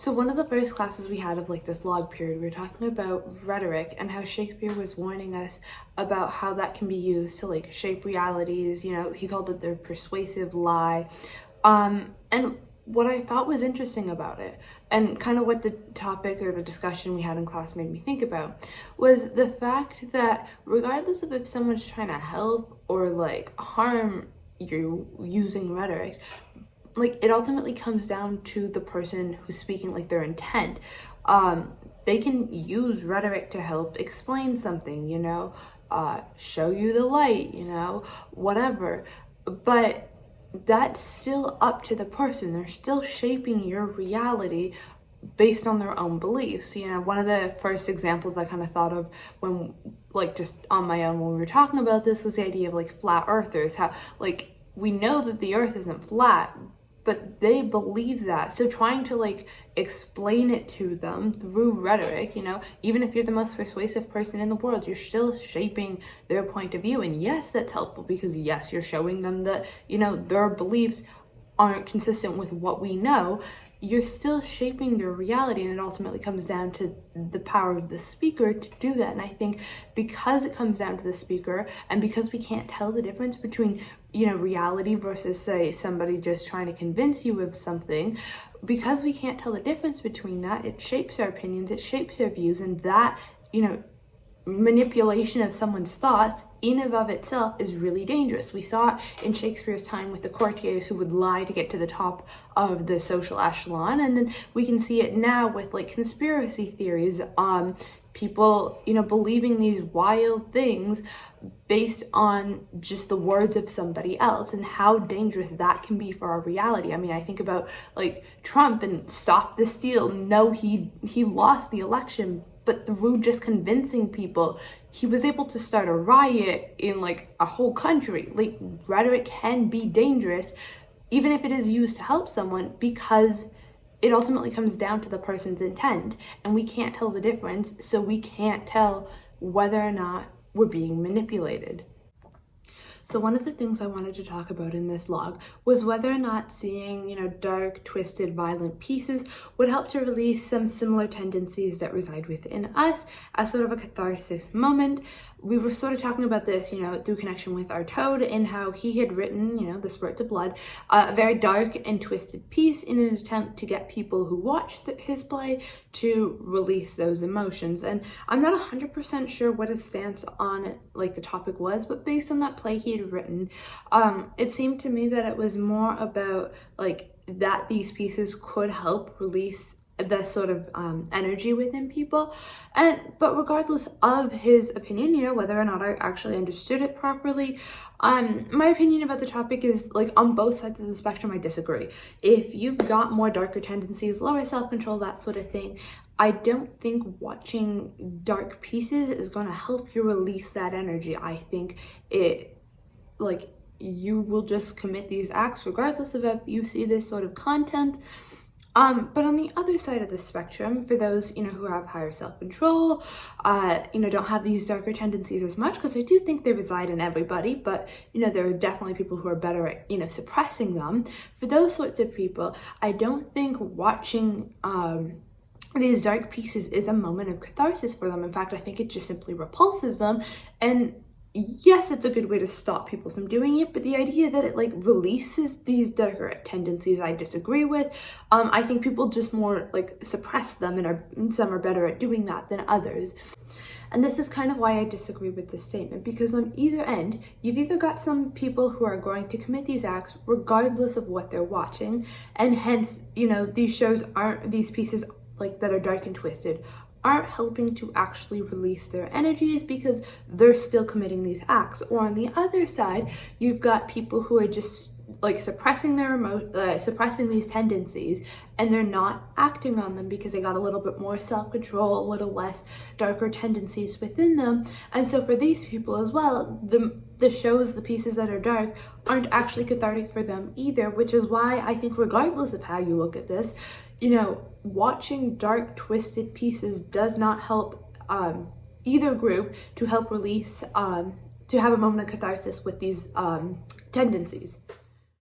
So one of the first classes we had of like this log period, we were talking about rhetoric and how Shakespeare was warning us about how that can be used to like shape realities. You know, he called it the persuasive lie. And what I thought was interesting about it, and kind of what the topic or the discussion we had in class made me think about, was the fact that regardless of if someone's trying to help or like harm you using rhetoric, like it ultimately comes down to the person who's speaking, like their intent. They can use rhetoric to help explain something, you know, show you the light, you know, whatever. But that's still up to the person. They're still shaping your reality based on their own beliefs. You know, one of the first examples I kind of thought of when, like, just on my own when we were talking about this was the idea of like flat earthers. How, like, we know that the earth isn't flat, but they believe that. So trying to like explain it to them through rhetoric, you know, even if you're the most persuasive person in the world, you're still shaping their point of view. And yes, that's helpful because yes, you're showing them that, you know, their beliefs aren't consistent with what we know. You're still shaping their reality, and it ultimately comes down to the power of the speaker to do that. And I think because it comes down to the speaker, and because we can't tell the difference between, you know, reality versus, say, somebody just trying to convince you of something, because we can't tell the difference between that, it shapes our opinions, it shapes our views, and that, you know, manipulation of someone's thoughts in and of itself is really dangerous. We saw it in Shakespeare's time with the courtiers who would lie to get to the top of the social echelon, and then we can see it now with like conspiracy theories, people, you know, believing these wild things based on just the words of somebody else, and how dangerous that can be for our reality. I mean, I think about like Trump and Stop the Steal. No, he lost the election, but through just convincing people, he was able to start a riot in like a whole country. Like, rhetoric can be dangerous, even if it is used to help someone, because it ultimately comes down to the person's intent, and we can't tell the difference, so we can't tell whether or not we're being manipulated. So one of the things I wanted to talk about in this log was whether or not seeing, you know, dark, twisted, violent pieces would help to release some similar tendencies that reside within us as sort of a catharsis moment. We were sort of talking about this, you know, through connection with our Toad, and how he had written, you know, The Spurts of Blood, a very dark and twisted piece in an attempt to get people who watched his play to release those emotions. And I'm not 100% sure what his stance on like the topic was, but based on that play he had written, it seemed to me that it was more about like that these pieces could help release the sort of energy within people. But regardless of his opinion, you know, whether or not I actually understood it properly, my opinion about the topic is like on both sides of the spectrum, I disagree. If you've got more darker tendencies, lower self-control, that sort of thing, I don't think watching dark pieces is going to help you release that energy. I think it, like, you will just commit these acts regardless of if you see this sort of content. But on the other side of the spectrum, for those, you know, who have higher self-control, you know, don't have these darker tendencies as much, because I do think they reside in everybody, but, you know, there are definitely people who are better at, you know, suppressing them. For those sorts of people, I don't think watching, these dark pieces is a moment of catharsis for them. In fact, I think it just simply repulses them. And yes, it's a good way to stop people from doing it, but the idea that it like releases these darker tendencies, I disagree with. I think people just more like suppress them, and some are better at doing that than others. And this is kind of why I disagree with this statement, because on either end, you've either got some people who are going to commit these acts regardless of what they're watching, and hence, you know, these pieces like that are dark and twisted aren't helping to actually release their energies because they're still committing these acts. Or on the other side, you've got people who are just like suppressing these tendencies, and they're not acting on them because they got a little bit more self-control, a little less darker tendencies within them. And so for these people as well, the shows, the pieces that are dark, aren't actually cathartic for them either, which is why I think regardless of how you look at this, you know, watching dark, twisted pieces does not help either group to help release, to have a moment of catharsis with these tendencies.